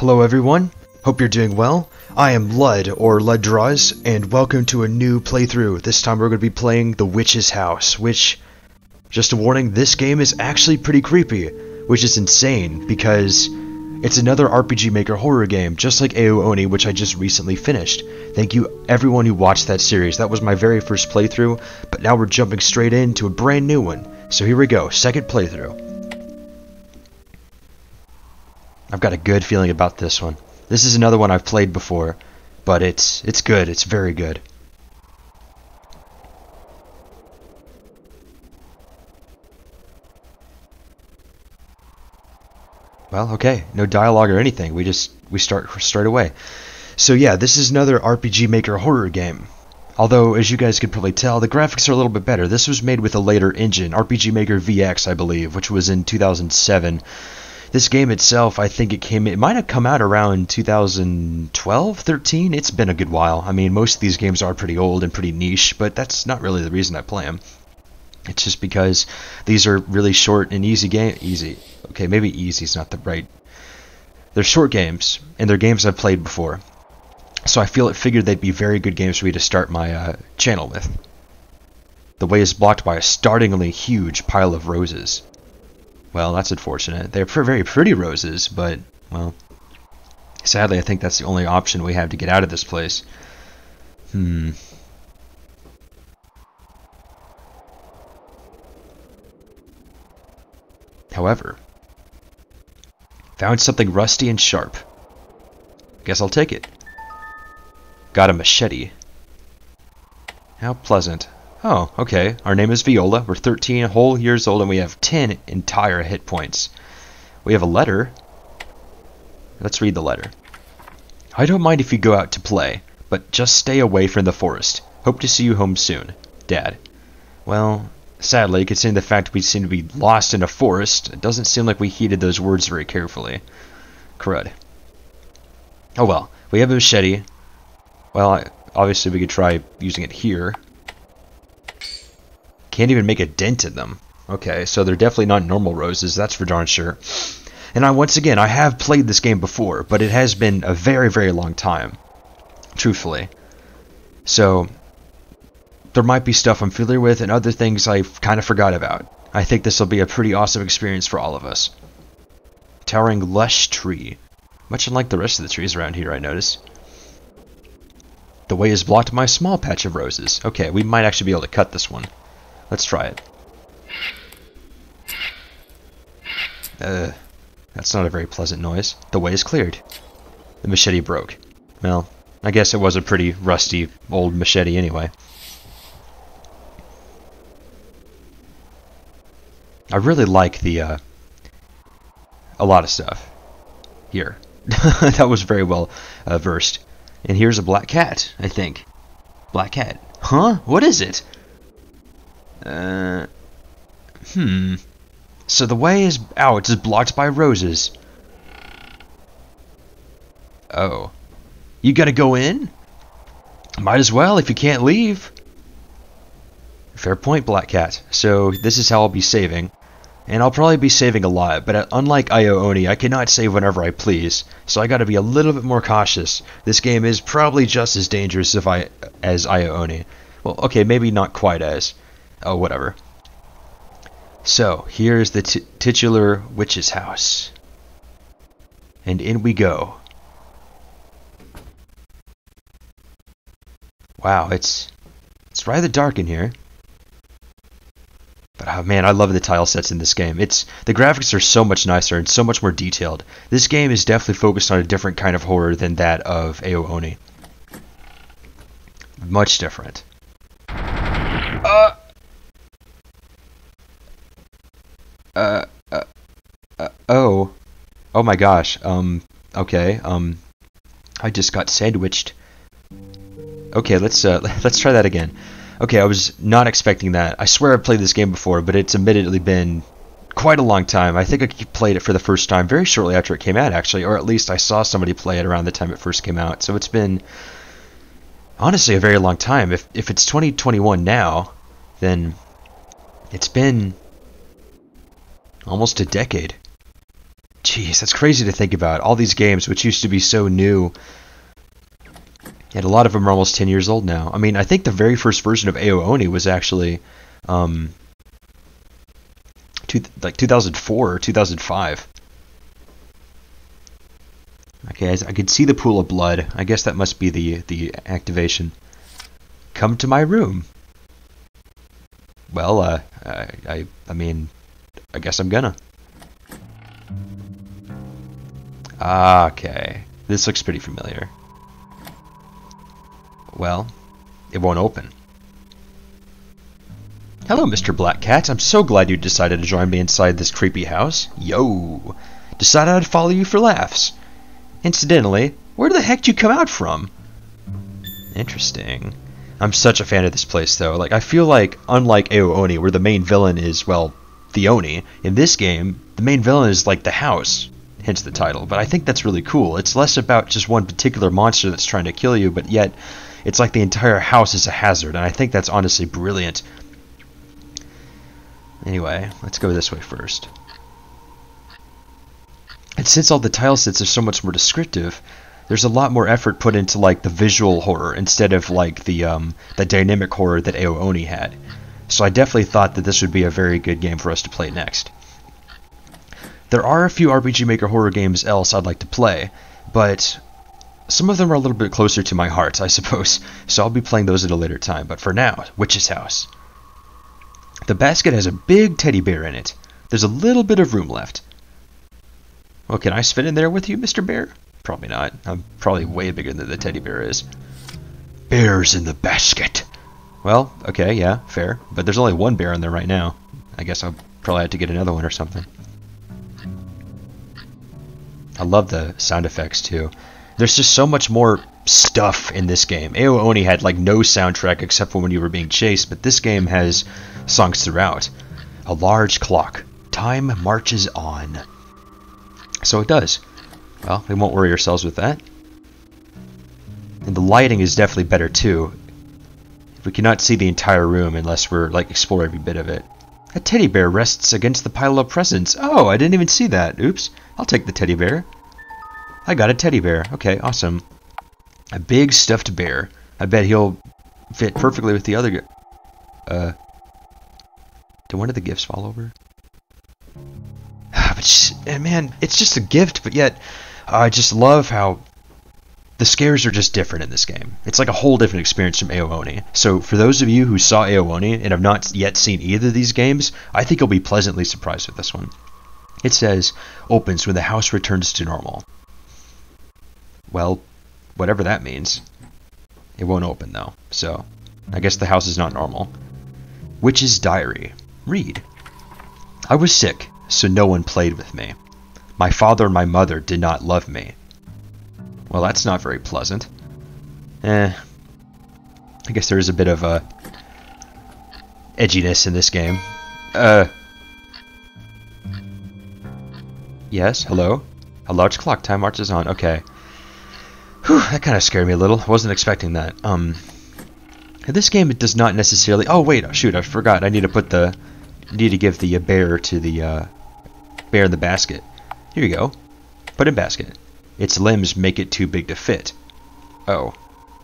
Hello everyone, hope you're doing well. I am Lud, or Lud-Draws, and welcome to a new playthrough. This time we're going to be playing The Witch's House, which, just a warning, this game is actually pretty creepy, which is insane, because it's another RPG Maker horror game, just like Ao Oni, which I just recently finished. Thank you everyone who watched that series. That was my very first playthrough, but now we're jumping straight into a brand new one. So here we go, second playthrough. I've got a good feeling about this one. This is another one I've played before, but it's good. It's very good. Well, okay, no dialogue or anything. We start straight away. So yeah, this is another RPG Maker horror game. Although, as you guys could probably tell, the graphics are a little bit better. This was made with a later engine, RPG Maker VX, I believe, which was in 2007. This game itself, I think it might have come out around 2012, 13. It's been a good while. I mean, most of these games are pretty old and pretty niche, but that's not really the reason I play them. It's just because these are really short and easy Okay, maybe easy is not the right. They're short games, and they're games I've played before. So I figured they'd be very good games for me to start my channel with. The way is blocked by a startlingly huge pile of roses. Well, that's unfortunate. They're very pretty roses, but, well, sadly I think that's the only option we have to get out of this place. However, found something rusty and sharp. Guess I'll take it. Got a machete. How pleasant. Oh, okay. Our name is Viola. We're 13 whole years old and we have 10 entire hit points. We have a letter. Let's read the letter. I don't mind if you go out to play, but just stay away from the forest. Hope to see you home soon. Dad. Well, sadly, considering the fact we seem to be lost in a forest, it doesn't seem like we heeded those words very carefully. Crud. Oh well, we have a machete. Well, obviously we could try using it here. Can't even make a dent in them. Okay, so they're definitely not normal roses, that's for darn sure. And once again, I have played this game before, but it has been a very, very long time. Truthfully. So, there might be stuff I'm familiar with and other things I've kind of forgot about. I think this will be a pretty awesome experience for all of us. Towering lush tree. Much unlike the rest of the trees around here, I notice. The way is blocked by a small patch of roses. Okay, we might actually be able to cut this one. Let's try it. That's not a very pleasant noise. The way is cleared. The machete broke. Well, I guess it was a pretty rusty old machete anyway. I really like the, a lot of stuff here. That was very well versed. And here's a black cat, I think. Black cat. Huh? What is it? So the way is out is blocked by roses. Oh. You gotta go in? Might as well if you can't leave. Fair point, Black Cat. So this is how I'll be saving. And I'll probably be saving a lot, but unlike Ao Oni, I cannot save whenever I please. So I gotta be a little bit more cautious. This game is probably just as dangerous as Ao Oni. Well, okay, maybe not quite as. Oh, whatever. So, here's the titular witch's house. And in we go. Wow, it's rather dark in here. But oh man, I love the tile sets in this game. The graphics are so much nicer and so much more detailed. This game is definitely focused on a different kind of horror than that of Ao Oni. Much different. Oh my gosh, okay, I just got sandwiched. Okay, let's try that again. Okay, I was not expecting that. I swear I've played this game before, but it's admittedly been quite a long time. I think I played it for the first time very shortly after it came out, actually, or at least I saw somebody play it around the time it first came out, so it's been, honestly, a very long time. If it's 2021 now, then it's been almost a decade. Jeez, that's crazy to think about. All these games, which used to be so new, and a lot of them are almost 10 years old now. I mean, I think the very first version of Ao Oni was actually, like 2004 or 2005. Okay, I could see the pool of blood. I guess that must be the activation. Come to my room. Well, I mean, I guess I'm gonna. Okay, this looks pretty familiar. Well, it won't open. Hello, Mr. Black Cat. I'm so glad you decided to join me inside this creepy house. Yo! Decided I'd follow you for laughs. Incidentally, where the heck did you come out from? Interesting. I'm such a fan of this place, though. Like, I feel like, unlike Ao Oni, where the main villain is, well, the Oni, in this game, the main villain is like the house, hence the title. But I think that's really cool. It's less about just one particular monster that's trying to kill you, but yet it's like the entire house is a hazard, and I think that's honestly brilliant. Anyway, let's go this way first. And since all the tile sets are so much more descriptive, there's a lot more effort put into like the visual horror instead of like the dynamic horror that Ao Oni had. So I definitely thought that this would be a very good game for us to play next. There are a few RPG Maker horror games else I'd like to play, but some of them are a little bit closer to my heart, I suppose, so I'll be playing those at a later time. But for now, Witch's House. The basket has a big teddy bear in it. There's a little bit of room left. Well, can I fit in there with you, Mr. Bear? Probably not. I'm probably way bigger than the teddy bear is. Bears in the basket. Well, okay, yeah, fair. But there's only one bear in there right now. I guess I'll probably have to get another one or something. I love the sound effects, too. There's just so much more stuff in this game. Ao Oni had like no soundtrack except for when you were being chased, but this game has songs throughout. A large clock. Time marches on. So it does. Well, we won't worry ourselves with that. And the lighting is definitely better too. We cannot see the entire room unless we're like explore every bit of it. A teddy bear rests against the pile of presents. Oh, I didn't even see that. Oops. I'll take the teddy bear. I got a teddy bear. Okay, awesome. A big stuffed bear. I bet he'll fit perfectly with the other. Did one of the gifts fall over? But man, it's just a gift, but yet I just love how the scares are just different in this game. It's like a whole different experience from Ao Oni. So for those of you who saw Ao Oni and have not yet seen either of these games, I think you'll be pleasantly surprised with this one. It says, opens when the house returns to normal. Well, whatever that means. It won't open though, so I guess the house is not normal. Witch's Diary. Read. I was sick, so no one played with me. My father and my mother did not love me. Well, that's not very pleasant. I guess there is a bit of edginess in this game. Yes, hello? A large clock, time marches on. Okay. Whew, that kind of scared me a little. I wasn't expecting that. This game it does not necessarily... Oh, wait, shoot, I forgot. I need to put the... need to give the bear to the bear in the basket. Here you go. Put in basket. Its limbs make it too big to fit. Oh.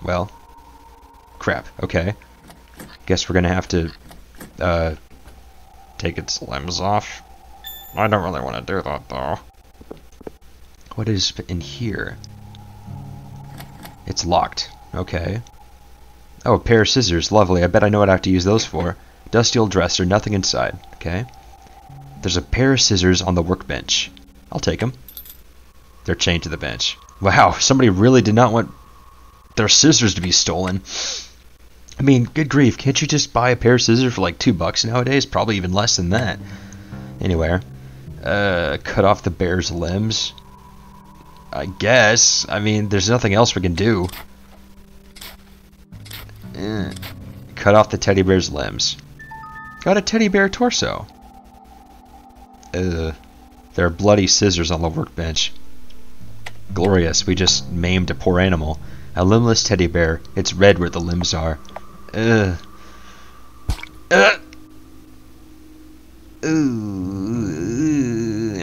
Well. Crap. Okay. Guess we're gonna have to take its limbs off. I don't really want to do that, though. What is in here? It's locked. Okay. Oh, a pair of scissors. Lovely. I bet I know what I have to use those for. Dusty old dresser. Nothing inside. Okay. There's a pair of scissors on the workbench. I'll take them. They're chained to the bench. Wow, somebody really did not want their scissors to be stolen. I mean, good grief. Can't you just buy a pair of scissors for like $2 nowadays? Probably even less than that. Anyway. Cut off the bear's limbs. I guess. I mean, there's nothing else we can do. Cut off the teddy bear's limbs. Got a teddy bear torso. There are bloody scissors on the workbench. Glorious, we just maimed a poor animal. A limbless teddy bear. It's red where the limbs are. And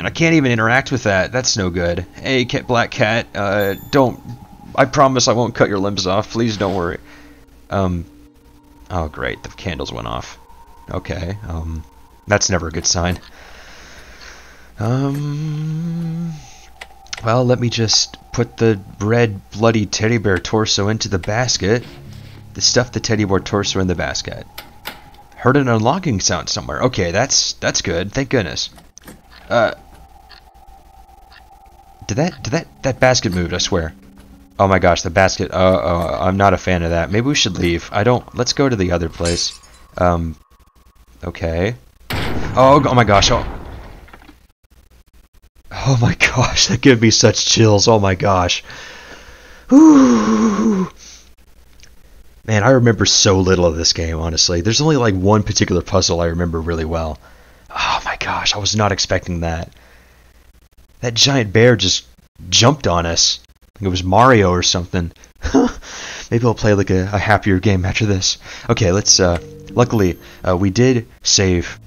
I can't even interact with that. That's no good. Hey, black cat, don't... I promise I won't cut your limbs off. Please don't worry. Oh, great. The candles went off. Okay, that's never a good sign. Well, let me just put the red, bloody teddy bear torso into the basket. Stuff the teddy bear torso in the basket. Heard an unlocking sound somewhere. Okay, that's good. Thank goodness. Did that basket moved, I swear. Oh my gosh, the basket. I'm not a fan of that. Maybe we should leave. Let's go to the other place. Okay. Oh my gosh. Oh my gosh, that gave me such chills. Oh my gosh. Whew. Man, I remember so little of this game, honestly. There's only like one particular puzzle I remember really well. Oh my gosh, I was not expecting that. That giant bear just jumped on us. It was Mario or something. Maybe I'll play like a happier game after this. Okay, let's, luckily, we did save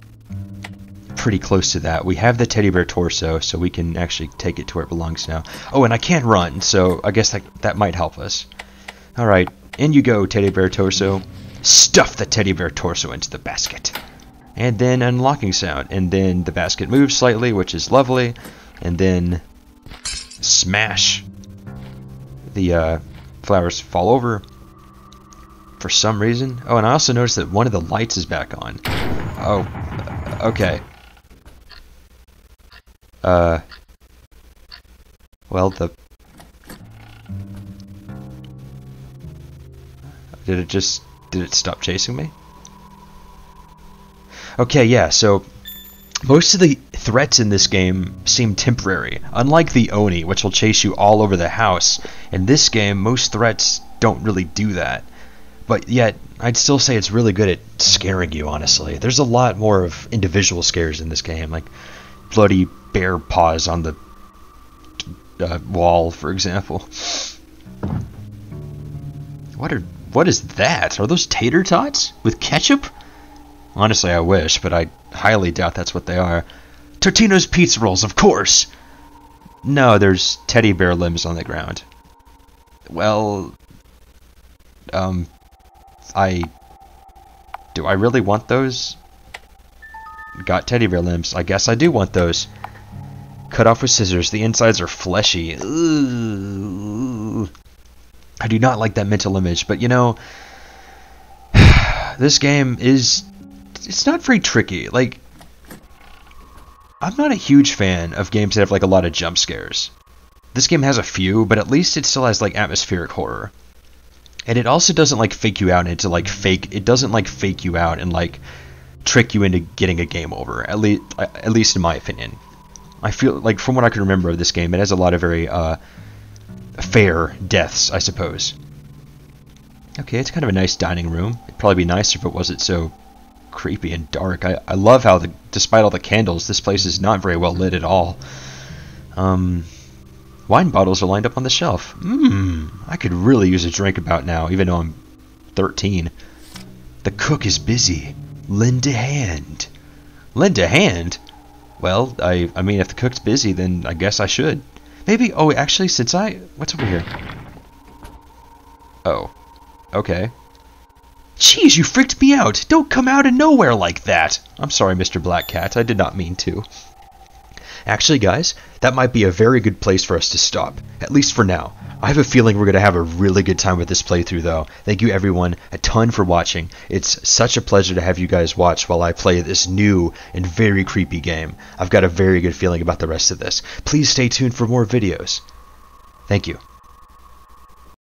pretty close to that. We have the teddy bear torso, so we can actually take it to where it belongs now. Oh, and I can't run, so I guess that might help us. Alright, in you go, teddy bear torso. Stuff the teddy bear torso into the basket. And then unlocking sound. And then the basket moves slightly, which is lovely. And then smash. The flowers fall over for some reason. Oh, and I also noticed that one of the lights is back on. Oh, okay. Well, did it stop chasing me? Okay, yeah, so most of the threats in this game seem temporary. Unlike the Oni, which will chase you all over the house, in this game, most threats don't really do that. But yet, I'd still say it's really good at scaring you, honestly. There's a lot more of individual scares in this game, like bloody bear paws on the wall, for example. What is that? Are those tater tots with ketchup? Honestly, I wish, but I highly doubt that's what they are. Totino's pizza rolls, of course! No, there's teddy bear limbs on the ground. Well, do I really want those? Got teddy bear limbs. I guess I do want those. Cut off with scissors. The insides are fleshy. Ooh. I do not like that mental image, but you know, this game it's not very tricky. Like, I'm not a huge fan of games that have like a lot of jump scares. This game has a few, but at least it still has like atmospheric horror. And it also doesn't like fake you out into like it doesn't like fake you out and like trick you into getting a game over, at least in my opinion. I feel like, from what I can remember of this game, it has a lot of very fair deaths, I suppose. Okay, it's kind of a nice dining room. It'd probably be nicer if it wasn't so creepy and dark. I love how, despite all the candles, this place is not very well lit at all. Wine bottles are lined up on the shelf. I could really use a drink about now, even though I'm 13. The cook is busy. Lend a hand. Lend a hand? Well, I mean, if the cook's busy, then I guess I should. Maybe, oh, actually, what's over here? Oh, okay. Jeez, you freaked me out! Don't come out of nowhere like that! I'm sorry, Mr. Black Cat, I did not mean to. Actually, guys, that might be a very good place for us to stop, at least for now. I have a feeling we're going to have a really good time with this playthrough, though. Thank you, everyone, a ton for watching. It's such a pleasure to have you guys watch while I play this new and very creepy game. I've got a very good feeling about the rest of this. Please stay tuned for more videos. Thank you.